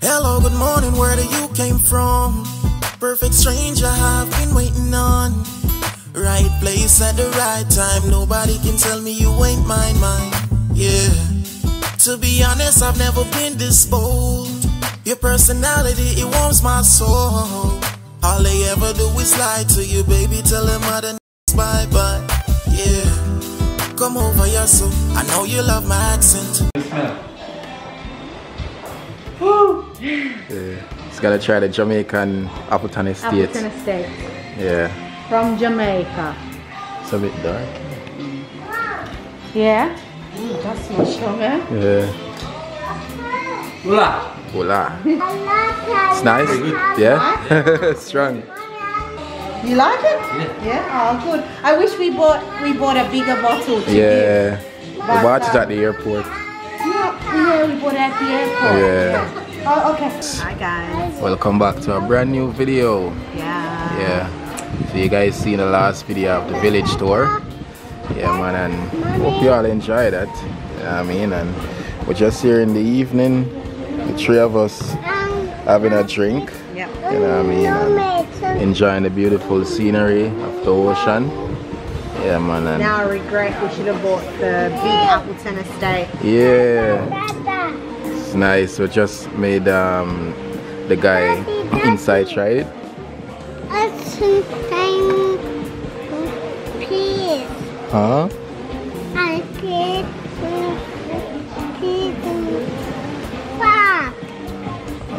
Hello, good morning, where do you came from? Perfect stranger I've been waiting on. Right place at the right time. Nobody can tell me you ain't mine. Yeah. To be honest, I've never been this bold. Your personality, it warms my soul. All they ever do is lie to you, baby. Tell them other bye-bye. Yeah. Come over here, so I know you love my accent. Yeah. Just gotta try the Jamaican Appleton Estate. Appleton Estate. Yeah. From Jamaica. It's a bit dark. Yeah? That's much stronger. Yeah. Hola. Hola. It's nice. Yeah? Strong. You like it? Yeah. Oh, good. I wish we bought a bigger bottle. Yeah. We bought it at the airport. Yeah, we bought it at the airport. Yeah. Oh, okay. Hi guys. Welcome back to a brand new video. Yeah. Yeah. So you guys seen the last video of the village tour. Yeah, man, and hope you all enjoy that. You know what I mean? And we're just here in the evening, the three of us having a drink. Yep. You know what I mean? And enjoying the beautiful scenery of the ocean. Yeah, man. And now I regret we should have bought the big Appleton Estate. yeah. It's nice. We just made the guy inside try it. Huh?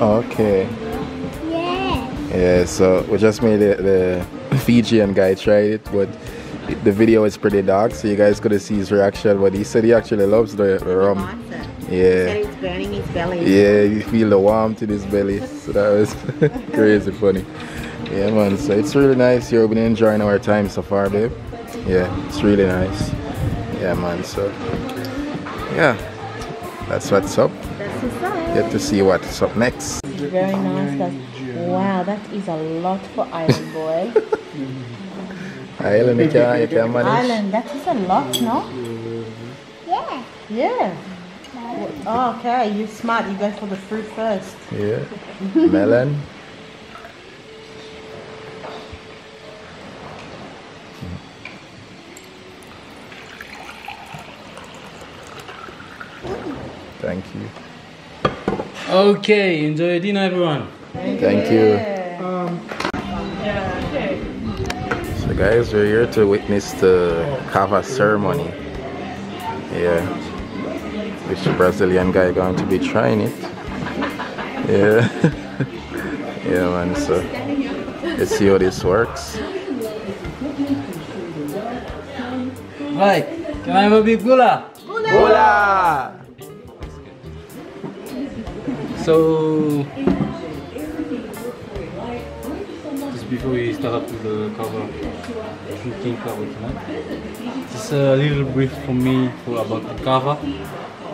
Okay. Yeah, so we just made the Fijian guy try it, but the video is pretty dark, so you guys could see his reaction. But he said he actually loves the rum. Yeah. He said it's burning his belly. Yeah, you feel the warmth in his belly. So that was crazy funny. Yeah, man. So it's really nice here. We've been enjoying our time so far, babe. Yeah, it's really nice. Yeah, man. So yeah, that's what's up. That's what's up. Get to see what's up next. Very nice, guys. Wow, that is a lot for Island boy. Island, you can manage. Island, that is a lot, no? Yeah. Yeah. Oh, okay, you're smart. You go for the fruit first. Yeah. Melon. Thank you. Okay, enjoy your dinner, everyone. Thank you. So guys, we're here to witness the Kava ceremony. Yeah. Which Brazilian guy going to be trying it. Yeah. Yeah, man, so let's see how this works. Right, can I have a big gula? Hola! So, just before we start up with the Kava, drinking Kava tonight, just a little brief from me about the Kava.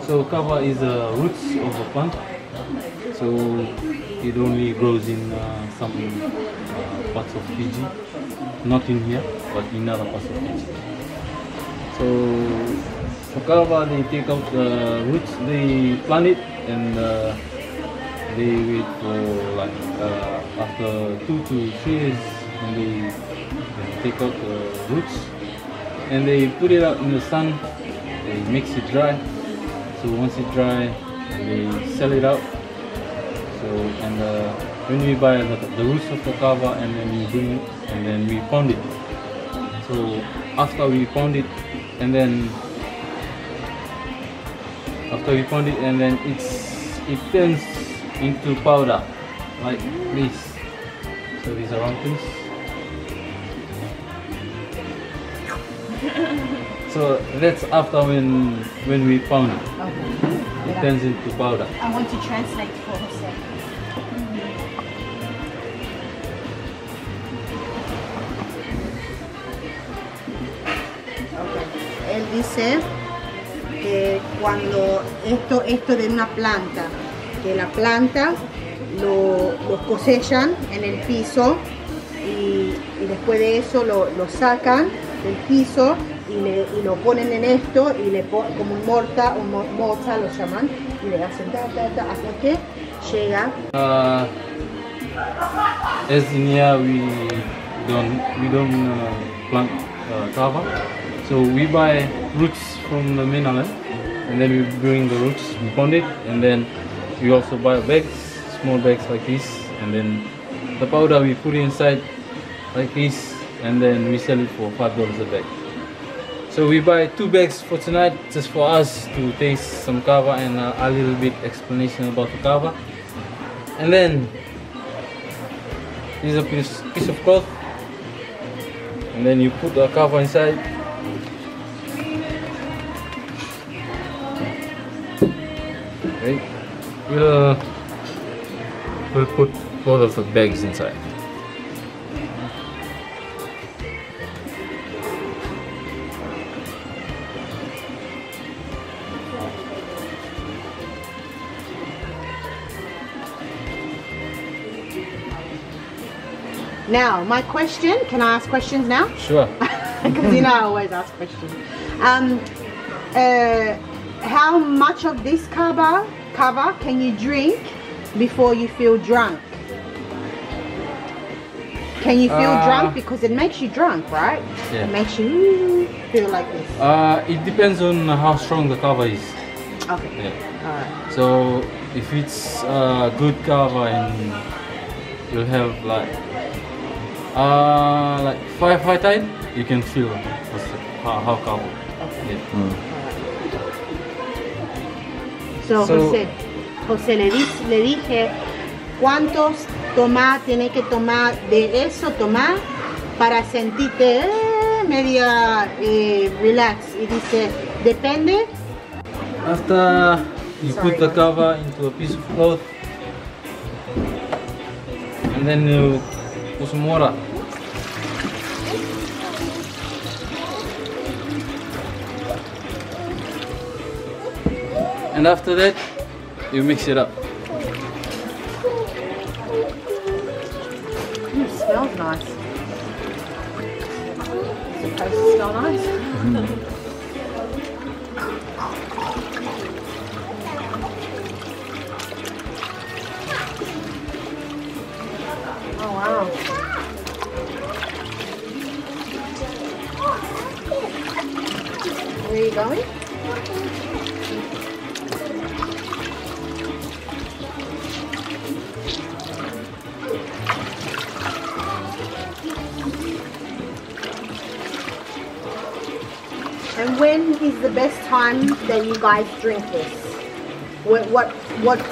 So Kava is the roots of the plant. So it only grows in some parts of Fiji, not in here, but in other parts of Fiji. So for Kava, they take out the roots, they plant it, and they wait for like after 2 to 3 years, and they take out the roots, and they put it out in the sun. They mix it dry. So once it's dry, they sell it out. So and when we buy the roots of the Kava, and then we bring it, and then we pound it. So after we pound it, and then it turns into powder like this. So these are round things. So that's after when we pound it. Okay. It turns into powder. I want to translate for a second. Okay. Él dice que cuando esto de una planta, que la planta lo cosechan en el piso y después de eso lo sacan del piso y lo ponen en esto y le ponen como un morta lo llaman, y le hacen hasta que llega. As in here we don't plant kava, so we buy roots from the mainland, and then we bring the roots, we plant it, and then we also buy bags, small bags like this, and then the powder we put inside like this, and then we sell it for $5 a bag. So we buy 2 bags for tonight, just for us to taste some kava and a little bit explanation about the kava. And then here's a piece of cloth, and then you put the kava inside. Okay. We'll put both of the bags inside. Now, my question, can I ask questions now? Sure. Because you know I always ask questions. How much of this kava can you drink before you feel drunk? Can you feel drunk? Because it makes you drunk, right? Yeah. It makes you feel like this. It depends on how strong the kava is. Okay. Yeah. Alright. So if it's good kava and you'll have like 5 high tide, you can feel how kava. Okay. Yeah. So, José le dije cuántos tiene que tomar de eso, tomar para sentirte media relax. Y dice, depende. After you put the kava into a piece of cloth, and then you put some water. And after that, you mix it up. Smells nice. Does it taste smell nice? Oh wow. Where are you going? And when is the best time that you guys drink this? What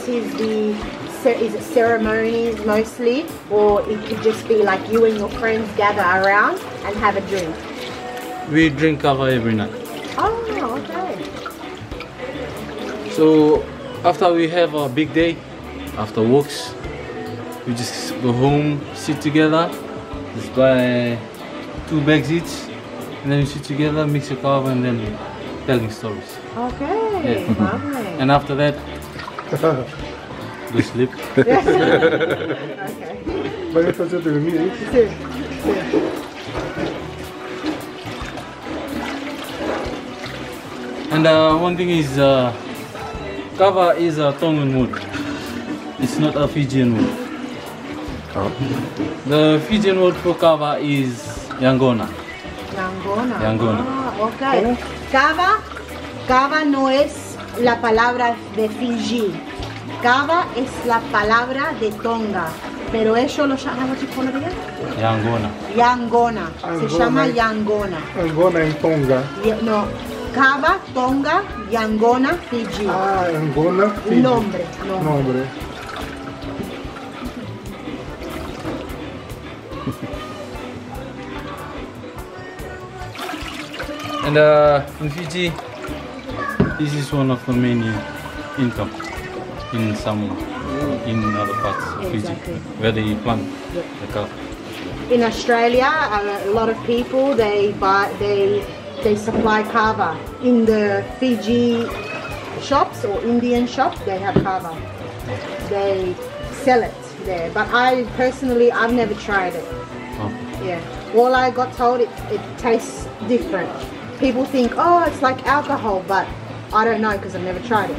is it ceremonies mostly, or it could just be like you and your friends gather around and have a drink? We drink kava every night. Oh, okay. So after we have a big day, after works, we just go home, sit together, just buy 2 bags each, and then we sit together, mix the kava, and then telling stories. Okay, Yeah. lovely. And after that, go sleep. Okay. Vai fazer dormir? Sim, sim. And one thing is, kava is a Tongan wood. It's not a Fijian wood. Oh. The Fijian word for kava is yangona. Yangona. Yangona. Ah, ok. Kava no es la palabra de Fiji. Kava es la palabra de Tonga. Pero ellos lo llaman, ¿cómo se pone bien? Yangona. Yangona. Se Angona. llama Yangona. Angona em Tonga. No. Kava, Tonga, Yangona, Fiji. Ah, Angona, Fiji. Nombre. Nombre. And in Fiji, this is one of the main income in other parts of Fiji, Exactly. where they plant the kava. In Australia, a lot of people they supply kava in the Fiji shops or Indian shops. They have kava. They sell it there, but I've never tried it. Oh. Yeah, all I got told it tastes different. People think, oh, it's like alcohol, but I don't know because I've never tried it.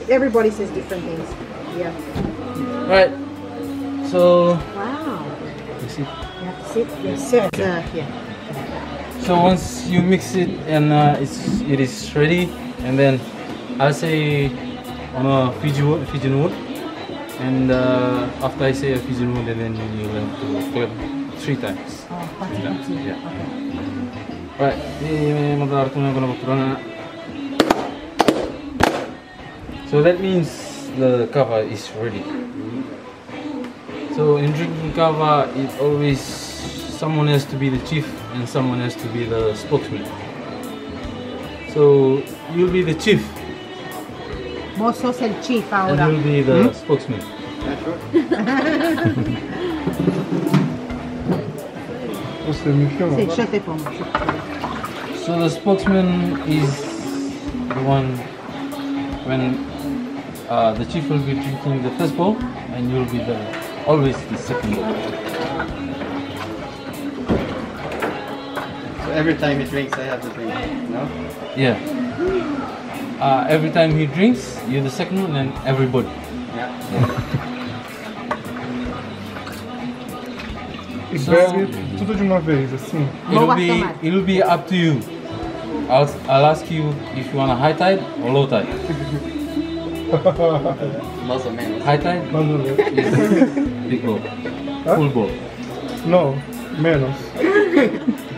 everybody says different things. Yeah. Right. So Wow. you see. You have to sit. Yes, sir. Yeah. So once you mix it and it is ready, and then I'll say on a Fijian wood, and after I say a Fijian wood, and then you have to clap 3 times. Oh, partake. Yeah. Okay. Right. So that means the kava is ready. So in drinking kava, it always someone has to be the chief and someone has to be the spokesman. So you'll be the chief Vos sos el chief and ahora. you'll be the spokesman. Você me filma? Sí, yo te pongo. So the spokesman is the one when the chief will be drinking the first bowl and you'll be always the second bowl. So every time he drinks, I have to drink, no? Yeah. Every time he drinks, you're the second one and everybody. Yeah. E So- bebe tudo de uma vez, assim. It'll be up to you. I'll ask you if you want a high tide or low tide. Muscle man. High tide Manda ver. is big bowl, full bowl. Não, menos.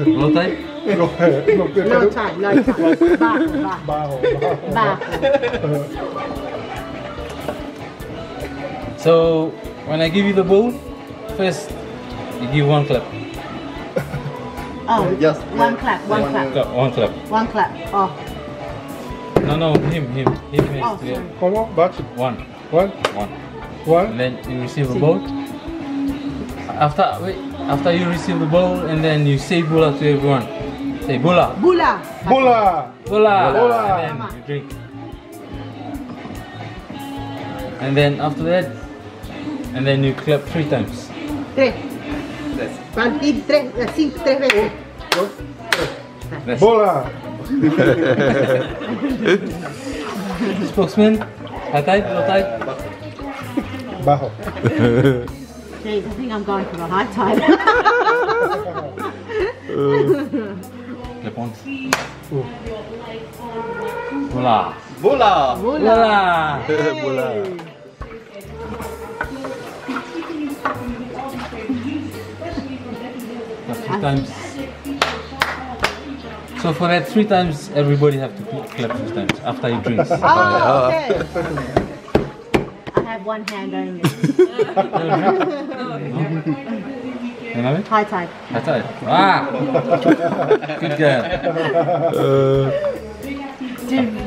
Low tide? Não, não, eu Low quero tide, low tide. Bajo, barro. bajo. So when I give you the bowl, first you give 1 clap. Oh, Just one clap, one clap. One clap. One clap. Oh, No, him oh, has to sorry. get Como? Bate. 1. One, 1. one. And then you receive a bowl. After you receive the bowl, and then you say bula to everyone. Say bula, Bula. Bula! bula, Bula. and then you drink. And then after that, and then you clap 3 times. Tres. Partir tres, cinco, 3 veces. That's Bula! spokesman. High tide, low tide. Barro. Jeez, I think I'm going for the high tide. Clap once. Bula, Bula! bula. Bula. Clap 3 times. So for that 3 times, everybody have to clap 3 times after he drinks. Oh, okay. I have one hand only. You know it? High tide. High tide. Ah! Good girl.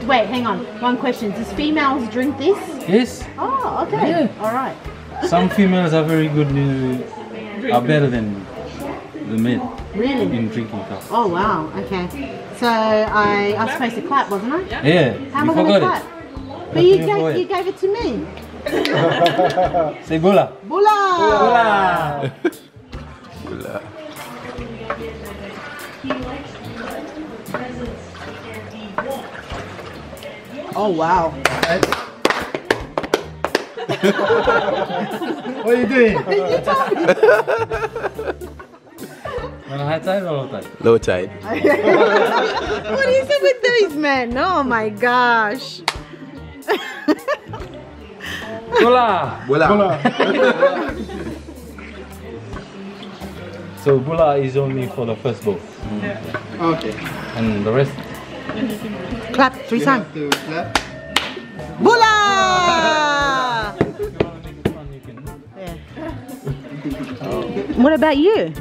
Wait, hang on. One question. Does females drink this? Yes. Oh, okay. Yeah. All right. Some females are very good, are better than the men Really? in drinking coffee. Oh, wow. Okay. So I was supposed to clap, wasn't I? Yeah, How you am I going to forgot clap? it. But you gave it to me. Say bula. Bula! Bula. Bula. Oh, wow. What are you doing? Want a high tide or low tide? Low tide. What is it with these men? Oh my gosh. Bula. Bula. So bula is only for the first bowl, Okay. and the rest. Clap 3 You times. have to clap. Bula! If you want to make it fun, you can. What about you?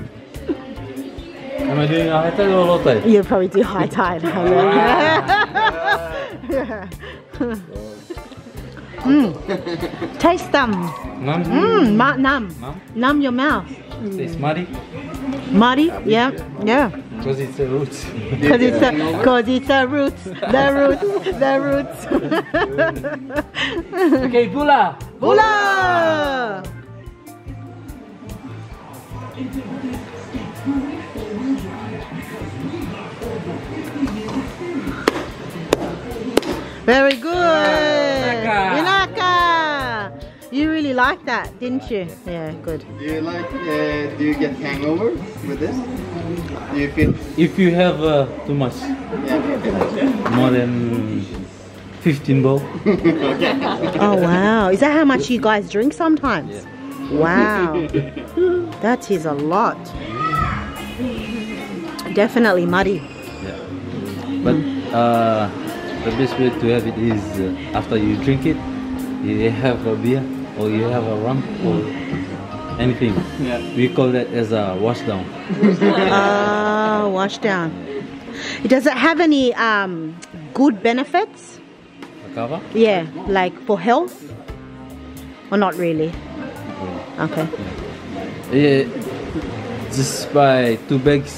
Am I doing a high tide or low tide? You'll probably do high tide. Taste them. Nam? Numb. Nam? Numb your mouth. Say smarty? Muddy? Yeah. Yeah. Because it's a root. Cause it's a roots. The roots. Okay, bula. Bula! Very good. really liked that, didn't you? Yeah, good. Do you like? Do you get hangover with this? Do you feel? If you have too much, Yeah. more than 15 bowl, Oh wow, is that how much you guys drink sometimes? Yeah. Wow, that is a lot. Definitely muddy. yeah. But the best way to have it is after you drink it, you have a beer or you have a rum or anything. Yeah. We call that as a wash down. Wash down. Does it have any good benefits? A Kava? Yeah, like for health? Or not really? Okay. Yeah, just by 2 bags,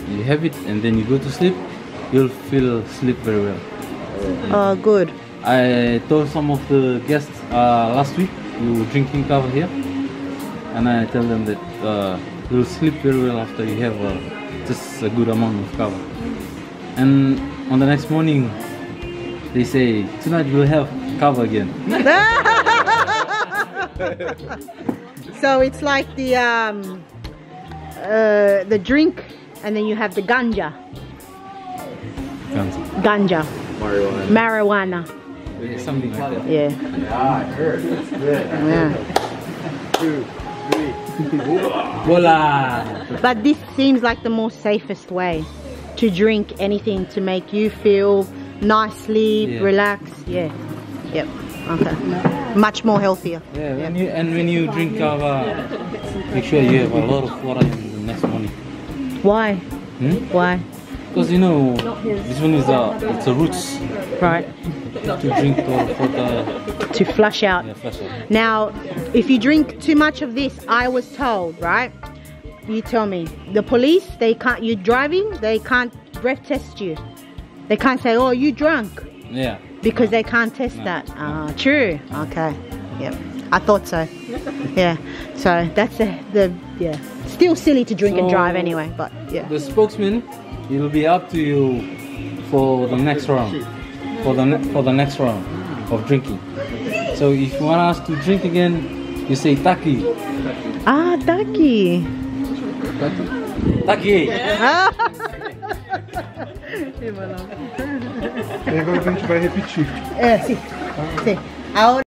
you have it and then you go to sleep, you'll feel sleep very well. Oh, good. I told some of the guests last week you were drinking Kava here, and I tell them that you'll sleep very well after you have just a good amount of Kava. And on the next morning, they say tonight we'll have Kava again. So it's like the drink, and then you have the ganja. Ganja. Marijuana. Yeah, something like that. Yeah. I heard. That's good. Yeah. 2, 3. Voila! But this seems like the most safest way to drink anything to make you feel nice, sleep, Yeah. relax. Yeah. Yep. Okay. Much more healthier. Yeah, when you drink Kava, make sure you have a lot of water in the next morning. Why? Why? Because you know, this one is it's a roots Right. to drink for the To flush out. flush out. Now, if you drink too much of this, I was told, right? You tell me. The police, they can't, you're driving, they can't breath test you. They can't say, oh, you drunk. Yeah. Because they can't test that. Ah, true. Okay. Yep. I thought so. Yeah. So that's the yeah. Still silly to drink and drive anyway, but yeah. The spokesman, it'll be up to you for the next round. For the next round of drinking. So if you want us to drink again, you say Taki. Ah, Taki. Taki! E agora a gente vai repetir. Sim. Sim. Ahora